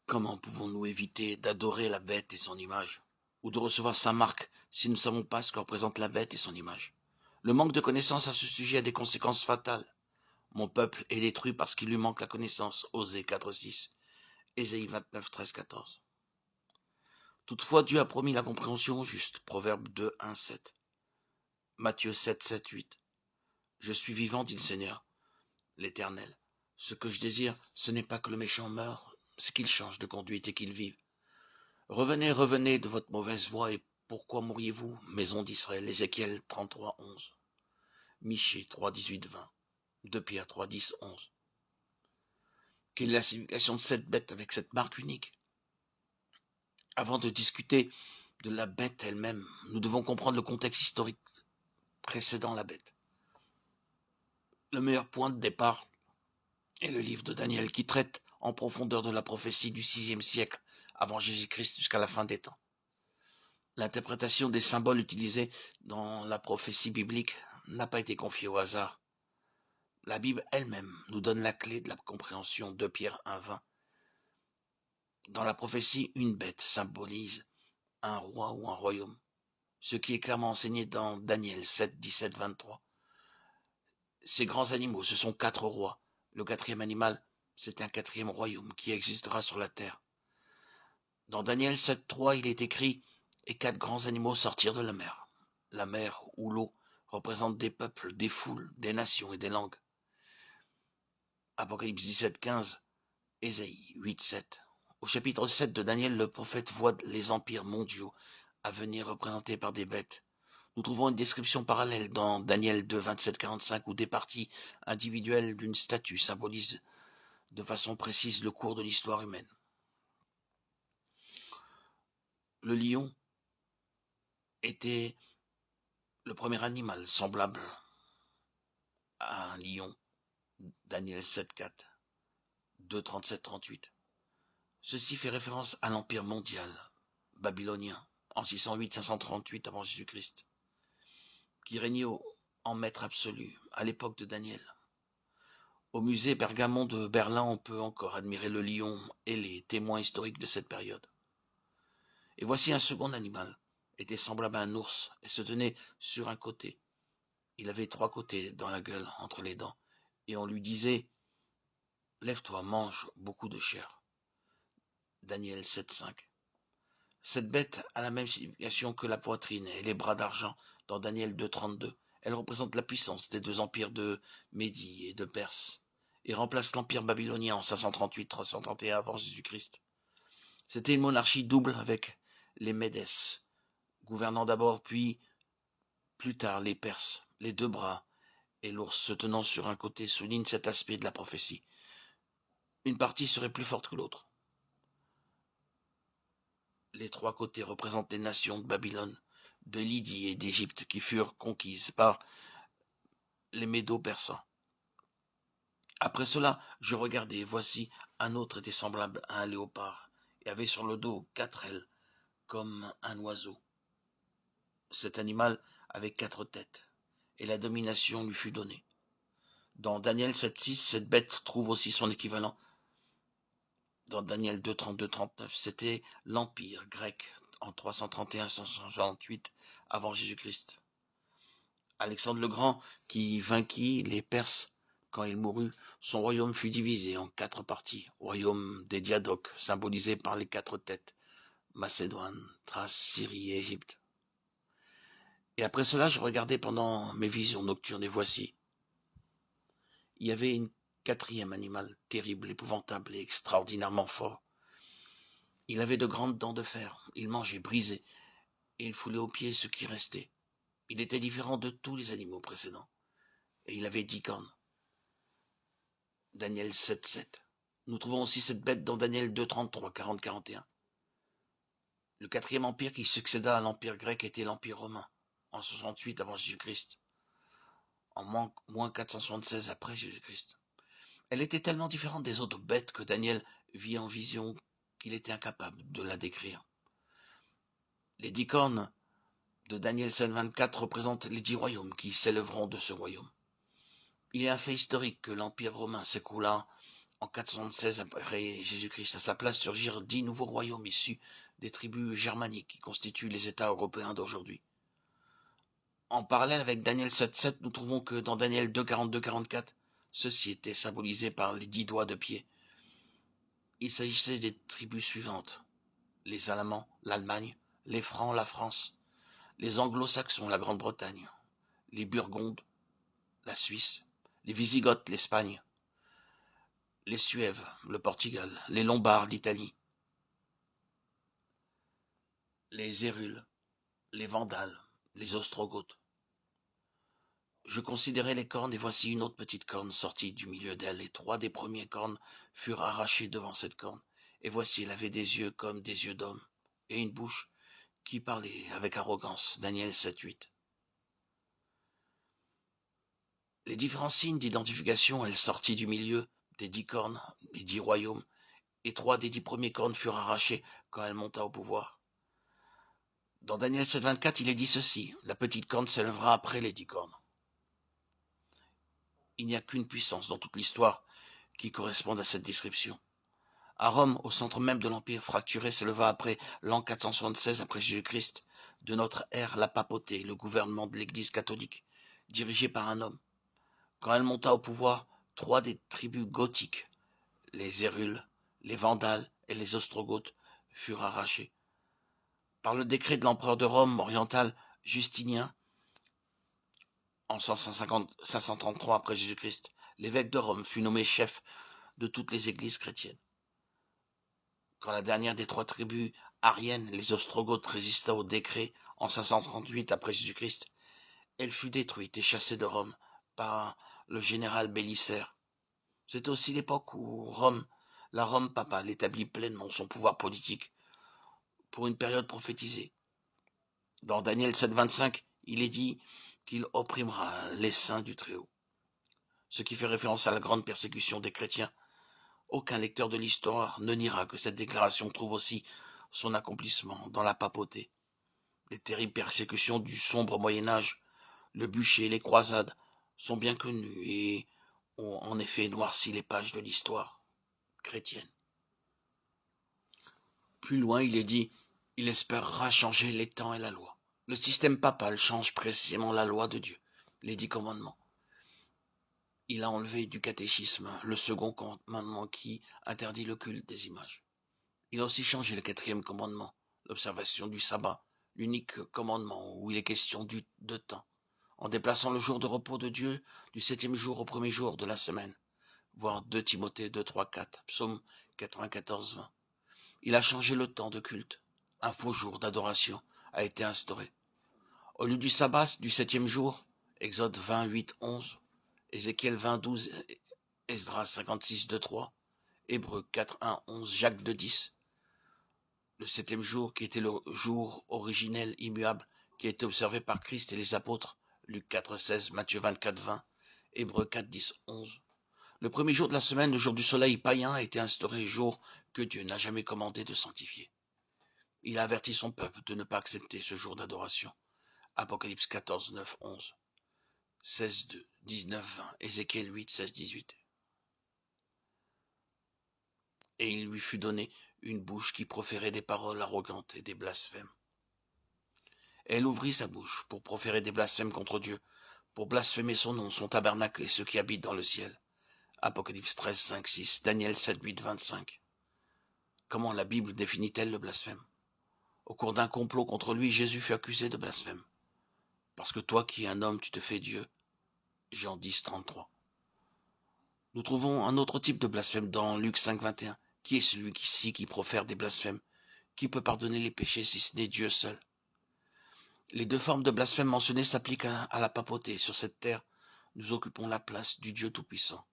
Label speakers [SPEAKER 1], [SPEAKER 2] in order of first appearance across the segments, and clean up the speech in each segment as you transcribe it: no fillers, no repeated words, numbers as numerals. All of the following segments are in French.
[SPEAKER 1] Comment pouvons-nous éviter d'adorer la bête et son image, ou de recevoir sa marque si nous ne savons pas ce que représente la bête et son image? Le manque de connaissance à ce sujet a des conséquences fatales. Mon peuple est détruit parce qu'il lui manque la connaissance. Osée 4:6, Ésaïe 29, 13, 14. Toutefois, Dieu a promis la compréhension juste. Proverbe 2, 1, 7. Matthieu 7, 7, 8. Je suis vivant, dit le Seigneur, l'Éternel. Ce que je désire, ce n'est pas que le méchant meure, c'est qu'il change de conduite et qu'il vive. Revenez, revenez de votre mauvaise voie, et pourquoi mourriez-vous, maison d'Israël? Ézéchiel 33, 11. Michée 3, 18, 20. 2 Pierre 3, 10, 11. Quelle est la signification de cette bête avec cette marque unique? Avant de discuter de la bête elle-même, nous devons comprendre le contexte historique précédant la bête. Le meilleur point de départ est le livre de Daniel qui traite en profondeur de la prophétie du VIe siècle avant Jésus-Christ jusqu'à la fin des temps. L'interprétation des symboles utilisés dans la prophétie biblique n'a pas été confiée au hasard. La Bible elle-même nous donne la clé de la compréhension de Pierre 1,20. Dans la prophétie, une bête symbolise un roi ou un royaume, ce qui est clairement enseigné dans Daniel 7, 17, 23. Ces grands animaux, ce sont 4 rois. Le 4e animal, c'est un 4e royaume qui existera sur la terre. Dans Daniel 7, 3, il est écrit « Et 4 grands animaux sortirent de la mer. » La mer ou l'eau représente des peuples, des foules, des nations et des langues. Apocalypse 17, 15, Ésaïe 8, 7. Au chapitre 7 de Daniel, le prophète voit les empires mondiaux à venir représentés par des bêtes. Nous trouvons une description parallèle dans Daniel 2, 27, 45, où des parties individuelles d'une statue symbolisent de façon précise le cours de l'histoire humaine. Le lion était le premier animal semblable à un lion. Daniel 7, 4, 2, 37, 38. Ceci fait référence à l'empire mondial babylonien en 608-538 avant Jésus-Christ, qui régnait en maître absolu à l'époque de Daniel. Au musée Pergamon de Berlin, on peut encore admirer le lion et les témoins historiques de cette période. Et voici un second animal, était semblable à un ours et se tenait sur un côté. Il avait 3 côtés dans la gueule, entre les dents, et on lui disait « Lève-toi, mange beaucoup de chair ». Daniel 7, 5. Cette bête a la même signification que la poitrine et les bras d'argent dans Daniel 2, 32. Elle représente la puissance des 2 empires de Médie et de Perse et remplace l'empire babylonien en 538-331 avant Jésus-Christ. C'était une monarchie double avec les Médès, gouvernant d'abord puis plus tard les Perses. Les 2 bras et l'ours se tenant sur un côté soulignent cet aspect de la prophétie. Une partie serait plus forte que l'autre. Les 3 côtés représentent les nations de Babylone, de Lydie et d'Égypte qui furent conquises par les Médo-Persans. Après cela, je regardai, et voici, un autre était semblable à un léopard, et avait sur le dos 4 ailes, comme un oiseau. Cet animal avait 4 têtes, et la domination lui fut donnée. Dans Daniel 7.6, cette bête trouve aussi son équivalent. Dans Daniel 2.32-39, c'était l'Empire grec en 331-168 avant Jésus-Christ. Alexandre le Grand, qui vainquit les Perses quand il mourut, son royaume fut divisé en 4 parties. Royaume des Diadoques, symbolisé par les 4 têtes, Macédoine, Thrace, Syrie et Égypte. Et après cela, je regardais pendant mes visions nocturnes, et voici, il y avait une 4e animal, terrible, épouvantable et extraordinairement fort. Il avait de grandes dents de fer, il mangeait brisé, et il foulait aux pieds ce qui restait. Il était différent de tous les animaux précédents, et il avait 10 cornes. Daniel 7, 7. Nous trouvons aussi cette bête dans Daniel 2, 33, 40, 41. Le 4e empire qui succéda à l'empire grec était l'empire romain, en 68 avant Jésus-Christ, en moins 476 après Jésus-Christ. Elle était tellement différente des autres bêtes que Daniel vit en vision qu'il était incapable de la décrire. Les 10 cornes de Daniel 7, 24 représentent les 10 royaumes qui s'élèveront de ce royaume. Il est un fait historique que l'empire romain s'écroula En 476 après Jésus-Christ, à sa place surgirent 10 nouveaux royaumes issus des tribus germaniques qui constituent les États européens d'aujourd'hui. En parallèle avec Daniel 7.7, nous trouvons que dans Daniel 2.42-44, ceci était symbolisé par les 10 doigts de pied. Il s'agissait des tribus suivantes: les Allemands, l'Allemagne, les Francs, la France, les Anglo-Saxons, la Grande-Bretagne, les Burgondes, la Suisse, les Wisigoths, l'Espagne, les Suèves, le Portugal, les Lombards, l'Italie, les Hérules, les Vandales, les Ostrogoths. Je considérais les cornes, et voici une autre petite corne sortie du milieu d'elle, et 3 des premières cornes furent arrachées devant cette corne. Et voici, elle avait des yeux comme des yeux d'homme, et une bouche qui parlait avec arrogance. Daniel 7.8. Les différents signes d'identification, elle sortit du milieu des 10 cornes, les 10 royaumes, et 3 des 10 premiers cornes furent arrachées quand elle monta au pouvoir. Dans Daniel 7.24, il est dit ceci: la petite corne s'élèvera après les 10 cornes. Il n'y a qu'une puissance dans toute l'histoire qui corresponde à cette description. À Rome, au centre même de l'Empire fracturé, s'éleva après l'an 476 après Jésus-Christ de notre ère la papauté, le gouvernement de l'Église catholique, dirigé par un homme. Quand elle monta au pouvoir, 3 des tribus gothiques, les Hérules, les Vandales et les Ostrogoths, furent arrachés. Par le décret de l'empereur de Rome oriental Justinien, en 533 après Jésus-Christ, l'évêque de Rome fut nommé chef de toutes les églises chrétiennes. Quand la dernière des 3 tribus ariennes, les Ostrogoths, résista au décret en 538 après Jésus-Christ, elle fut détruite et chassée de Rome par le général Bélisaire. C'est aussi l'époque où la Rome papale établit pleinement son pouvoir politique pour une période prophétisée. Dans Daniel 7.25, il est dit qu'il opprimera les saints du Très-Haut, ce qui fait référence à la grande persécution des chrétiens. Aucun lecteur de l'histoire ne niera que cette déclaration trouve aussi son accomplissement dans la papauté. Les terribles persécutions du sombre Moyen-Âge, le bûcher, les croisades, sont bien connues et ont en effet noirci les pages de l'histoire chrétienne. Plus loin, il est dit: il espérera changer les temps et la loi. Le système papal change précisément la loi de Dieu, les 10 commandements. Il a enlevé du catéchisme le second commandement qui interdit le culte des images. Il a aussi changé le 4e commandement, l'observation du sabbat, l'unique commandement où il est question de temps, en déplaçant le jour de repos de Dieu du 7e jour au 1er jour de la semaine, voir 2 Timothée 2, 3, 4, Psaume 94, 20. Il a changé le temps de culte. Un faux jour d'adoration a été instauré. Au lieu du sabbat du 7e jour, Exode 28, 11, Ézéchiel 20, 12, Esdras 56, 2, 3, Hébreux 4, 1, 11, Jacques 2, 10. Le 7e jour, qui était le jour originel immuable, qui a été observé par Christ et les apôtres, Luc 4, 16, Matthieu 24, 20, Hébreux 4, 10, 11. Le 1er jour de la semaine, le jour du soleil païen, a été instauré jour que Dieu n'a jamais commandé de sanctifier. Il a averti son peuple de ne pas accepter ce jour d'adoration. Apocalypse 14, 9, 11, 16, 2, 19, 20, Ézéchiel 8, 16, 18. Et il lui fut donné une bouche qui proférait des paroles arrogantes et des blasphèmes. Elle ouvrit sa bouche pour proférer des blasphèmes contre Dieu, pour blasphémer son nom, son tabernacle et ceux qui habitent dans le ciel. Apocalypse 13, 5, 6, Daniel 7, 8, 25. Comment la Bible définit-elle le blasphème? Au cours d'un complot contre lui, Jésus fut accusé de blasphème. Parce que toi qui es un homme, tu te fais Dieu. Jean 10, 33. Nous trouvons un autre type de blasphème dans Luc 5, 21. Qui est celui-ci qui profère des blasphèmes? Qui peut pardonner les péchés si ce n'est Dieu seul? Les 2 formes de blasphème mentionnées s'appliquent à la papauté. Sur cette terre, nous occupons la place du Dieu Tout-Puissant.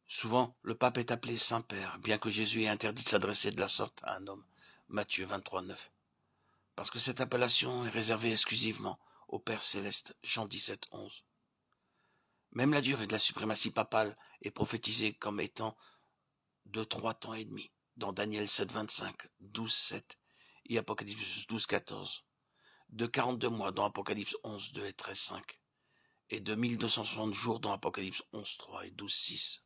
[SPEAKER 1] Souvent, le pape est appelé Saint-Père, bien que Jésus ait interdit de s'adresser de la sorte à un homme. Matthieu 23, 9. Parce que cette appellation est réservée exclusivement au Père Céleste. Jean 17, 11. Même la durée de la suprématie papale est prophétisée comme étant de 3 temps et demi, dans Daniel 7, 25, 12, 7 et Apocalypse 12, 14. De 42 mois dans Apocalypse 11, 2 et 13, 5, et de 1260 jours dans Apocalypse 11, 3 et 12, 6.